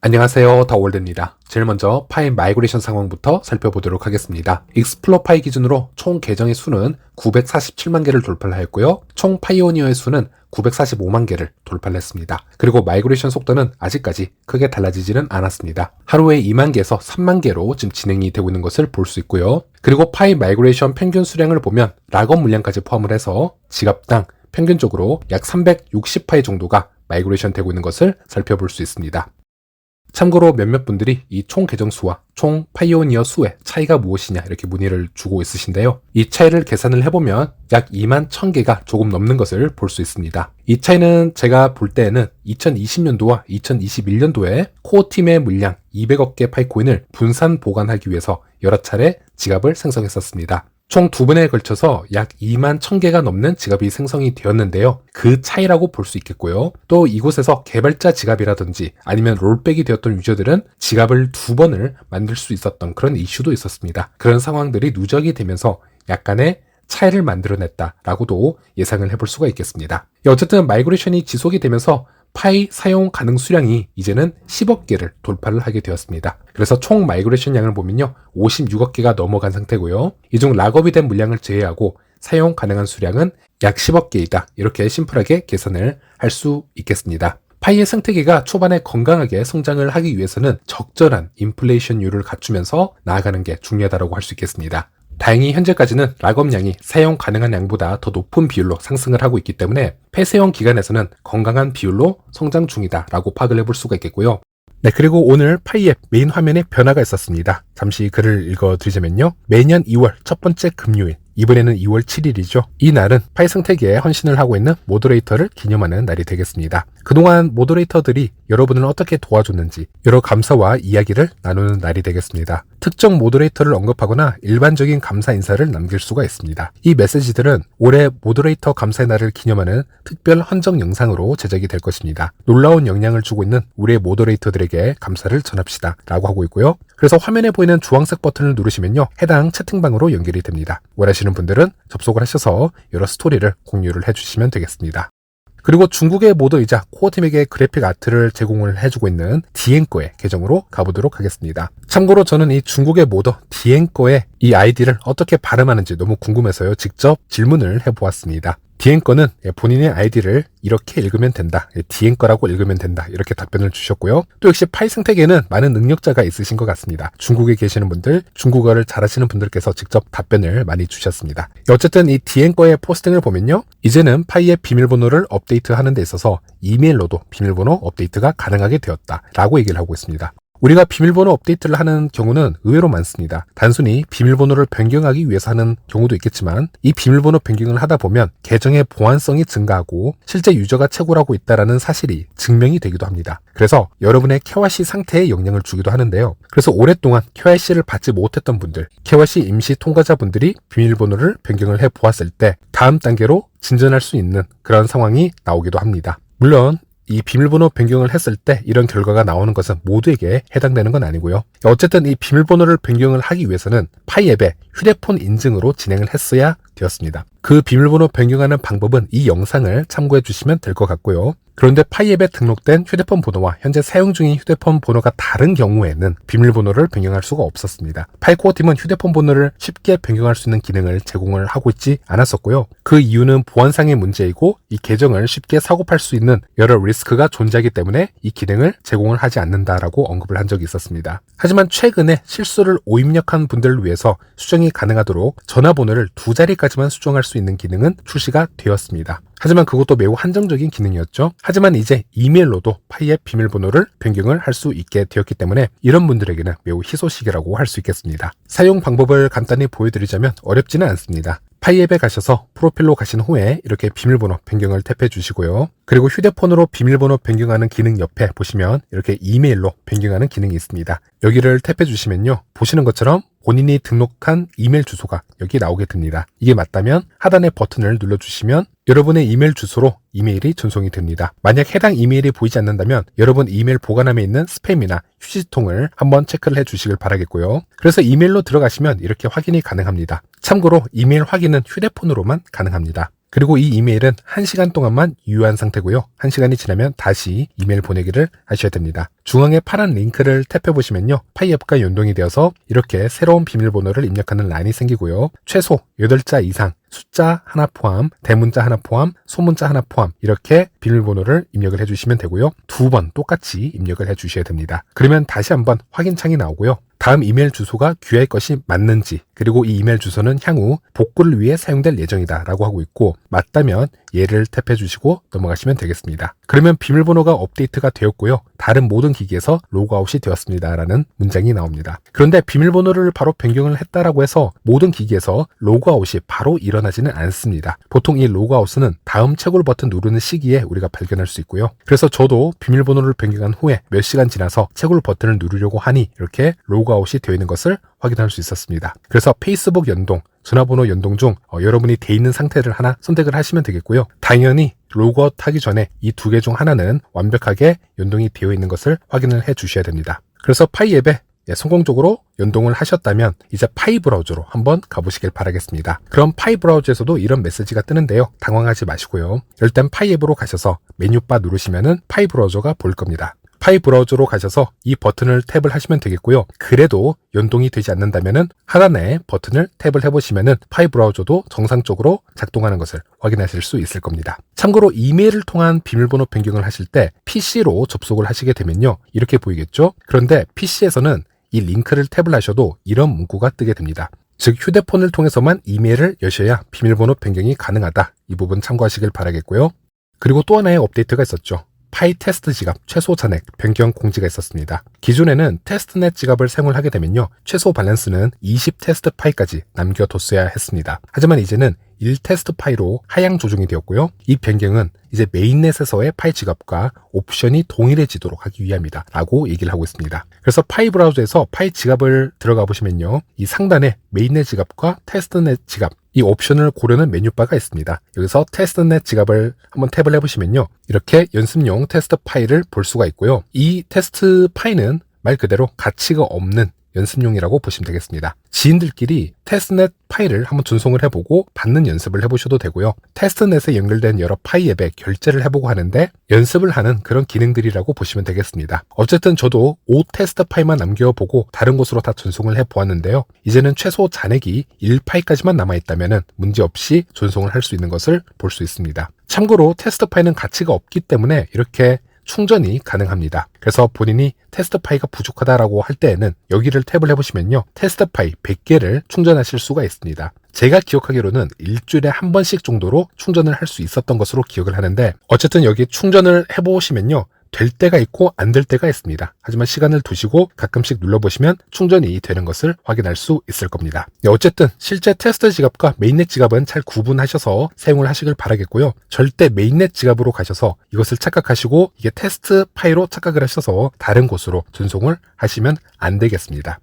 안녕하세요, 더월드입니다. 제일 먼저 파일 마이그레이션 상황부터 살펴보도록 하겠습니다. 익스플로 파일 기준으로 총 계정의 수는 947만 개를 돌파를 하였고요. 총 파이오니어의 수는 945만 개를 돌파를 했습니다. 그리고 마이그레이션 속도는 아직까지 크게 달라지지는 않았습니다. 하루에 2만 개에서 3만 개로 지금 진행이 되고 있는 것을 볼 수 있고요. 그리고 파일 마이그레이션 평균 수량을 보면 락업 물량까지 포함을 해서 지갑당 평균적으로 약 360파일 정도가 마이그레이션 되고 있는 것을 살펴볼 수 있습니다. 참고로 몇몇 분들이 이 총 계정 수와 총 파이오니어 수의 차이가 무엇이냐 이렇게 문의를 주고 있으신데요. 이 차이를 계산을 해보면 약 2만 1000개가 조금 넘는 것을 볼 수 있습니다. 이 차이는 제가 볼 때에는 2020년도와 2021년도에 코어팀의 물량 200억 개 파이코인을 분산 보관하기 위해서 여러 차례 지갑을 생성했었습니다. 총 2번에 걸쳐서 약 2만 1000개가 넘는 지갑이 생성이 되었는데요. 그 차이라고 볼 수 있겠고요. 또 이곳에서 개발자 지갑이라든지 아니면 롤백이 되었던 유저들은 지갑을 2번을 만들 수 있었던 그런 이슈도 있었습니다. 그런 상황들이 누적이 되면서 약간의 차이를 만들어냈다라고도 예상을 해볼 수가 있겠습니다. 어쨌든 마이그레이션이 지속이 되면서 파이 사용 가능 수량이 이제는 10억 개를 돌파를 하게 되었습니다. 그래서 총 마이그레이션 양을 보면요, 56억 개가 넘어간 상태고요. 이 중 락업이 된 물량을 제외하고 사용 가능한 수량은 약 10억 개이다. 이렇게 심플하게 계산을 할 수 있겠습니다. 파이의 생태계가 초반에 건강하게 성장을 하기 위해서는 적절한 인플레이션율을 갖추면서 나아가는 게 중요하다고 할 수 있겠습니다. 다행히 현재까지는 락업량이 사용 가능한 양보다 더 높은 비율로 상승을 하고 있기 때문에 폐쇄형 기간에서는 건강한 비율로 성장 중이다 라고 파악을 해볼 수가 있겠고요. 네, 그리고 오늘 파이앱 메인 화면에 변화가 있었습니다. 잠시 글을 읽어드리자면요. 매년 2월 첫 번째 금요일, 이번에는 2월 7일이죠. 이 날은 파이 생태계에 헌신을 하고 있는 모더레이터를 기념하는 날이 되겠습니다. 그동안 모더레이터들이 여러분을 어떻게 도와줬는지 여러 감사와 이야기를 나누는 날이 되겠습니다. 특정 모더레이터를 언급하거나 일반적인 감사 인사를 남길 수가 있습니다. 이 메시지들은 올해 모더레이터 감사의 날을 기념하는 특별 헌정 영상으로 제작이 될 것입니다. 놀라운 영향을 주고 있는 우리의 모더레이터들에게 감사를 전합시다 라고 하고 있고요. 그래서 화면에 보이는 주황색 버튼을 누르시면요, 해당 채팅방으로 연결이 됩니다. 원하시는 분들은 접속을 하셔서 여러 스토리를 공유를 해주시면 되겠습니다. 그리고 중국의 모더이자 코어팀에게 그래픽 아트를 제공을 해주고 있는 디엔거의 계정으로 가보도록 하겠습니다. 참고로 저는 이 중국의 모더 디엔거의 이 아이디를 어떻게 발음하는지 너무 궁금해서요, 직접 질문을 해보았습니다. 디엔거는 본인의 아이디를 이렇게 읽으면 된다, 디엔거라고 읽으면 된다, 이렇게 답변을 주셨고요. 또 역시 파이 생태계에는 많은 능력자가 있으신 것 같습니다. 중국에 계시는 분들, 중국어를 잘하시는 분들께서 직접 답변을 많이 주셨습니다. 어쨌든 이 디엔거의 포스팅을 보면요, 이제는 파이의 비밀번호를 업데이트하는 데 있어서 이메일로도 비밀번호 업데이트가 가능하게 되었다 라고 얘기를 하고 있습니다. 우리가 비밀번호 업데이트를 하는 경우는 의외로 많습니다. 단순히 비밀번호를 변경하기 위해서 하는 경우도 있겠지만 이 비밀번호 변경을 하다 보면 계정의 보안성이 증가하고 실제 유저가 채굴하고 있다는 사실이 증명이 되기도 합니다. 그래서 여러분의 KYC 상태에 영향을 주기도 하는데요. 그래서 오랫동안 KYC를 받지 못했던 분들, KYC 임시 통과자분들이 비밀번호를 변경을 해보았을 때 다음 단계로 진전할 수 있는 그런 상황이 나오기도 합니다. 물론 이 비밀번호 변경을 했을 때 이런 결과가 나오는 것은 모두에게 해당되는 건 아니고요. 어쨌든 이 비밀번호를 변경을 하기 위해서는 파이앱의 휴대폰 인증으로 진행을 했어야 되었습니다. 그 비밀번호 변경하는 방법은 이 영상을 참고해 주시면 될 것 같고요. 그런데 파이앱에 등록된 휴대폰 번호와 현재 사용 중인 휴대폰 번호가 다른 경우에는 비밀번호를 변경할 수가 없었습니다. 파이코어팀은 휴대폰 번호를 쉽게 변경할 수 있는 기능을 제공을 하고 있지 않았었고요. 그 이유는 보안상의 문제이고 이 계정을 쉽게 사고팔 수 있는 여러 리스크가 존재하기 때문에 이 기능을 제공을 하지 않는다라고 언급을 한 적이 있었습니다. 하지만 최근에 실수를 오입력한 분들을 위해서 수정이 가능하도록 전화번호를 2자리까지만 수정할 수 있는 기능은 출시가 되었습니다. 하지만 그것도 매우 한정적인 기능이었죠. 하지만 이제 이메일로도 파이앱 비밀번호를 변경을 할 수 있게 되었기 때문에 이런 분들에게는 매우 희소식이라고 할 수 있겠습니다. 사용 방법을 간단히 보여드리자면 어렵지는 않습니다. 파이앱에 가셔서 프로필로 가신 후에 이렇게 비밀번호 변경을 탭해 주시고요. 그리고 휴대폰으로 비밀번호 변경하는 기능 옆에 보시면 이렇게 이메일로 변경하는 기능이 있습니다. 여기를 탭해 주시면요, 보시는 것처럼 본인이 등록한 이메일 주소가 여기 나오게 됩니다. 이게 맞다면 하단의 버튼을 눌러주시면 여러분의 이메일 주소로 이메일이 전송이 됩니다. 만약 해당 이메일이 보이지 않는다면 여러분 이메일 보관함에 있는 스팸이나 휴지통을 한번 체크를 해 주시길 바라겠고요. 그래서 이메일로 들어가시면 이렇게 확인이 가능합니다. 참고로 이메일 확인은 휴대폰으로만 가능합니다. 그리고 이 이메일은 1시간 동안만 유효한 상태고요. 1시간이 지나면 다시 이메일 보내기를 하셔야 됩니다. 중앙에 파란 링크를 탭해 보시면요. 파이 앱과 연동이 되어서 이렇게 새로운 비밀번호를 입력하는 란이 생기고요. 최소 8자 이상, 숫자 하나 포함, 대문자 하나 포함, 소문자 하나 포함 이렇게 비밀번호를 입력을 해주시면 되고요. 2번 똑같이 입력을 해주셔야 됩니다. 그러면 다시 한번 확인창이 나오고요. 다음 이메일 주소가 귀할 것이 맞는지, 그리고 이 이메일 주소는 향후 복구를 위해 사용될 예정이다 라고 하고 있고, 맞다면 얘를 탭해 주시고 넘어가시면 되겠습니다. 그러면 비밀번호가 업데이트가 되었고요. 다른 모든 기기에서 로그아웃이 되었습니다 라는 문장이 나옵니다. 그런데 비밀번호를 바로 변경을 했다라고 해서 모든 기기에서 로그아웃이 바로 일어나지는 않습니다. 보통 이 로그아웃은 다음 채굴 버튼 누르는 시기에 우리가 발견할 수 있고요. 그래서 저도 비밀번호를 변경한 후에 몇 시간 지나서 채굴 버튼을 누르려고 하니 이렇게 로그아웃이 되어 있는 것을 확인할 수 있었습니다. 그래서 페이스북 연동, 전화번호 연동 중 여러분이 돼 있는 상태를 하나 선택을 하시면 되겠고요. 당연히 로그아웃 하기 전에 이 두 개 중 하나는 완벽하게 연동이 되어 있는 것을 확인을 해 주셔야 됩니다. 그래서 파이 앱에 성공적으로 연동을 하셨다면 이제 파이 브라우저로 한번 가보시길 바라겠습니다. 그럼 파이 브라우저에서도 이런 메시지가 뜨는데요. 당황하지 마시고요. 일단 파이 앱으로 가셔서 메뉴바 누르시면은 파이 브라우저가 보일 겁니다. 파이 브라우저로 가셔서 이 버튼을 탭을 하시면 되겠고요. 그래도 연동이 되지 않는다면은 하단에 버튼을 탭을 해보시면은 파이 브라우저도 정상적으로 작동하는 것을 확인하실 수 있을 겁니다. 참고로 이메일을 통한 비밀번호 변경을 하실 때 PC로 접속을 하시게 되면요. 이렇게 보이겠죠? 그런데 PC에서는 이 링크를 탭을 하셔도 이런 문구가 뜨게 됩니다. 즉 휴대폰을 통해서만 이메일을 여셔야 비밀번호 변경이 가능하다. 이 부분 참고하시길 바라겠고요. 그리고 또 하나의 업데이트가 있었죠. 파이 테스트 지갑 최소 잔액 변경 공지가 있었습니다. 기존에는 테스트넷 지갑을 사용을 하게 되면요. 최소 밸런스는 20 테스트 파이까지 남겨뒀어야 했습니다. 하지만 이제는 1 테스트 파이로 하향 조정이 되었고요. 이 변경은 이제 메인넷에서의 파이 지갑과 옵션이 동일해지도록 하기 위함이다 라고 얘기를 하고 있습니다. 그래서 파이 브라우저에서 파이 지갑을 들어가 보시면요. 이 상단에 메인넷 지갑과 테스트넷 지갑 이 옵션을 고르는 메뉴바가 있습니다. 여기서 테스트넷 지갑을 한번 탭을 해보시면요. 이렇게 연습용 테스트 파일을 볼 수가 있고요. 이 테스트 파일은 말 그대로 가치가 없는 연습용이라고 보시면 되겠습니다. 지인들끼리 테스트넷 파일을 한번 전송을 해보고 받는 연습을 해보셔도 되고요. 테스트넷에 연결된 여러 파이 앱에 결제를 해보고 하는데 연습을 하는 그런 기능들이라고 보시면 되겠습니다. 어쨌든 저도 5 테스트 파일만 남겨보고 다른 곳으로 다 전송을 해보았는데요. 이제는 최소 잔액이 1파일까지만 남아있다면 문제없이 전송을 할 수 있는 것을 볼 수 있습니다. 참고로 테스트 파일은 가치가 없기 때문에 이렇게 충전이 가능합니다. 그래서 본인이 테스트 파이가 부족하다라고 할 때에는 여기를 탭을 해보시면요. 테스트 파이 100개를 충전하실 수가 있습니다. 제가 기억하기로는 일주일에 한 번씩 정도로 충전을 할 수 있었던 것으로 기억을 하는데 어쨌든 여기 충전을 해보시면요. 될 때가 있고 안 될 때가 있습니다. 하지만 시간을 두시고 가끔씩 눌러보시면 충전이 되는 것을 확인할 수 있을 겁니다. 어쨌든 실제 테스트 지갑과 메인넷 지갑은 잘 구분하셔서 사용을 하시길 바라겠고요. 절대 메인넷 지갑으로 가셔서 이것을 착각하시고 이게 테스트 파일로 착각을 하셔서 다른 곳으로 전송을 하시면 안 되겠습니다.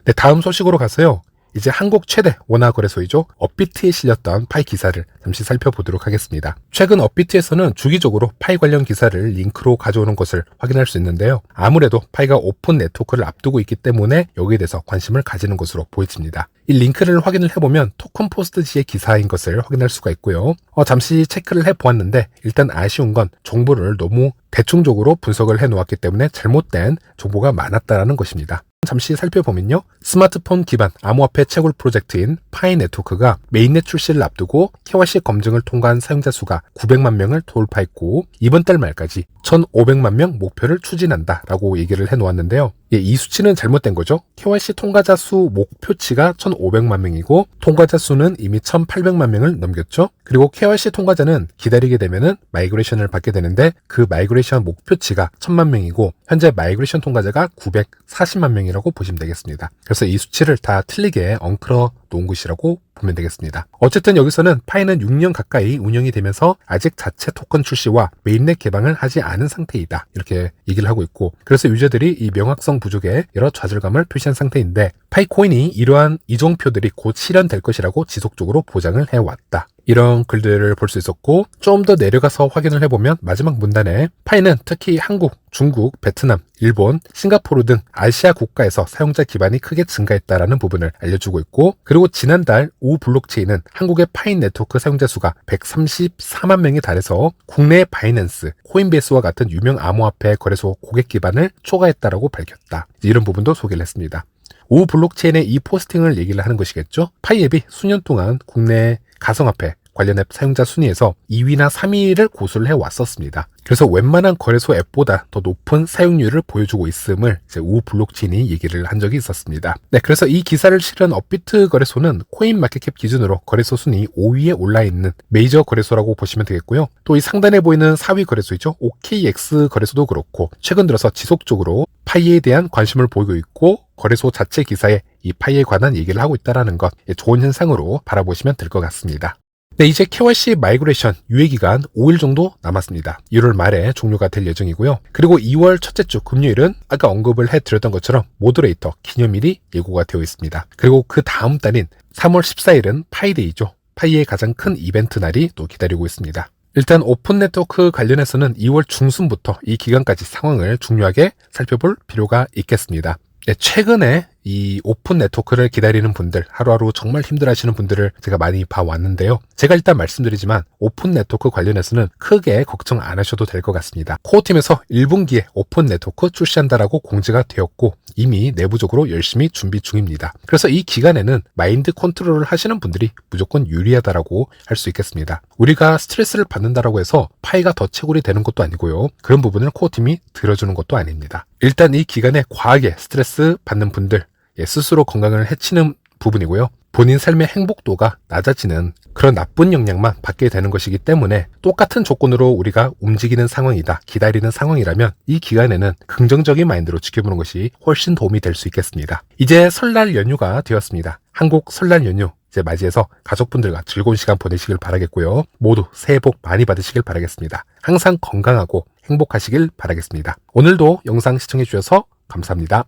네, 다음 소식으로 가서요. 이제 한국 최대 원화 거래소이죠. 업비트에 실렸던 파이 기사를 잠시 살펴보도록 하겠습니다. 최근 업비트에서는 주기적으로 파이 관련 기사를 링크로 가져오는 것을 확인할 수 있는데요. 아무래도 파이가 오픈 네트워크를 앞두고 있기 때문에 여기에 대해서 관심을 가지는 것으로 보여집니다. 이 링크를 확인을 해보면 토큰 포스트지의 기사인 것을 확인할 수가 있고요. 잠시 체크를 해보았는데 일단 아쉬운 건 정보를 너무 대충적으로 분석을 해놓았기 때문에 잘못된 정보가 많았다는 것입니다. 잠시 살펴보면요. 스마트폰 기반 암호화폐 채굴 프로젝트인 파이 네트워크가 메인넷 출시를 앞두고 KYC 검증을 통과한 사용자 수가 900만 명을 돌파했고 이번 달 말까지 1,500만 명 목표를 추진한다라고 얘기를 해놓았는데요. 이 수치는 잘못된 거죠. KYC 통과자 수 목표치가 1,500만 명이고 통과자 수는 이미 1,800만 명을 넘겼죠. 그리고 KYC 통과자는 기다리게 되면은 마이그레이션을 받게 되는데 그 마이그레이션 목표치가 1,000만 명이고 현재 마이그레이션 통과자가 940만 명이라고 보시면 되겠습니다. 그래서 이 수치를 다 틀리게 엉클어 놓은 것이라고 보면 되겠습니다. 어쨌든 여기서는 파이는 6년 가까이 운영이 되면서 아직 자체 토큰 출시와 메인넷 개방을 하지 않은 상태이다. 이렇게 얘기를 하고 있고 그래서 유저들이 이 명확성 부족에 여러 좌절감을 표시한 상태인데 파이코인이 이러한 이정표들이 곧 실현될 것이라고 지속적으로 보장을 해왔다. 이런 글들을 볼 수 있었고, 좀 더 내려가서 확인을 해보면 마지막 문단에 파이는 특히 한국, 중국, 베트남, 일본, 싱가포르 등 아시아 국가에서 사용자 기반이 크게 증가했다라는 부분을 알려주고 있고, 그리고 지난달 오 블록체인은 한국의 파이 네트워크 사용자 수가 134만 명에 달해서 국내 바이낸스, 코인베이스와 같은 유명 암호화폐 거래소 고객 기반을 초과했다라고 밝혔다. 이런 부분도 소개를 했습니다. 오 블록체인의 이 포스팅을 얘기를 하는 것이겠죠. 파이 앱이 수년 동안 국내 가상화폐 관련 앱 사용자 순위에서 2위나 3위를 고수를 해왔었습니다. 그래서 웬만한 거래소 앱보다 더 높은 사용률을 보여주고 있음을 오 블록체인이 얘기를 한 적이 있었습니다. 네, 그래서 이 기사를 실은 업비트 거래소는 코인마켓캡 기준으로 거래소 순위 5위에 올라있는 메이저 거래소라고 보시면 되겠고요. 또 이 상단에 보이는 4위 거래소이죠. OKX 거래소도 그렇고 최근 들어서 지속적으로 파이에 대한 관심을 보이고 있고 거래소 자체 기사에 이 파이에 관한 얘기를 하고 있다는 것, 좋은 현상으로 바라보시면 될 것 같습니다. 네, 이제 KYC 마이그레이션 유예기간 5일 정도 남았습니다. 1월 말에 종료가 될 예정이고요. 그리고 2월 첫째 주 금요일은 아까 언급을 해드렸던 것처럼 모더레이터 기념일이 예고가 되어 있습니다. 그리고 그 다음 달인 3월 14일은 파이데이죠. 파이의 가장 큰 이벤트 날이 또 기다리고 있습니다. 일단 오픈 네트워크 관련해서는 2월 중순부터 이 기간까지 상황을 중요하게 살펴볼 필요가 있겠습니다. 네, 최근에 이 오픈 네트워크를 기다리는 분들, 하루하루 정말 힘들어하시는 분들을 제가 많이 봐왔는데요. 제가 일단 말씀드리지만 오픈 네트워크 관련해서는 크게 걱정 안 하셔도 될 것 같습니다. 코어팀에서 1분기에 오픈 네트워크 출시한다라고 공지가 되었고 이미 내부적으로 열심히 준비 중입니다. 그래서 이 기간에는 마인드 컨트롤을 하시는 분들이 무조건 유리하다라고 할 수 있겠습니다. 우리가 스트레스를 받는다라고 해서 파이가 더 채굴이 되는 것도 아니고요. 그런 부분을 코어팀이 들어주는 것도 아닙니다. 일단 이 기간에 과하게 스트레스 받는 분들, 스스로 건강을 해치는 부분이고요. 본인 삶의 행복도가 낮아지는 그런 나쁜 영향만 받게 되는 것이기 때문에 똑같은 조건으로 우리가 움직이는 상황이다, 기다리는 상황이라면 이 기간에는 긍정적인 마인드로 지켜보는 것이 훨씬 도움이 될 수 있겠습니다. 이제 설날 연휴가 되었습니다. 한국 설날 연휴 이제 맞이해서 가족분들과 즐거운 시간 보내시길 바라겠고요. 모두 새해 복 많이 받으시길 바라겠습니다. 항상 건강하고 행복하시길 바라겠습니다. 오늘도 영상 시청해 주셔서 감사합니다.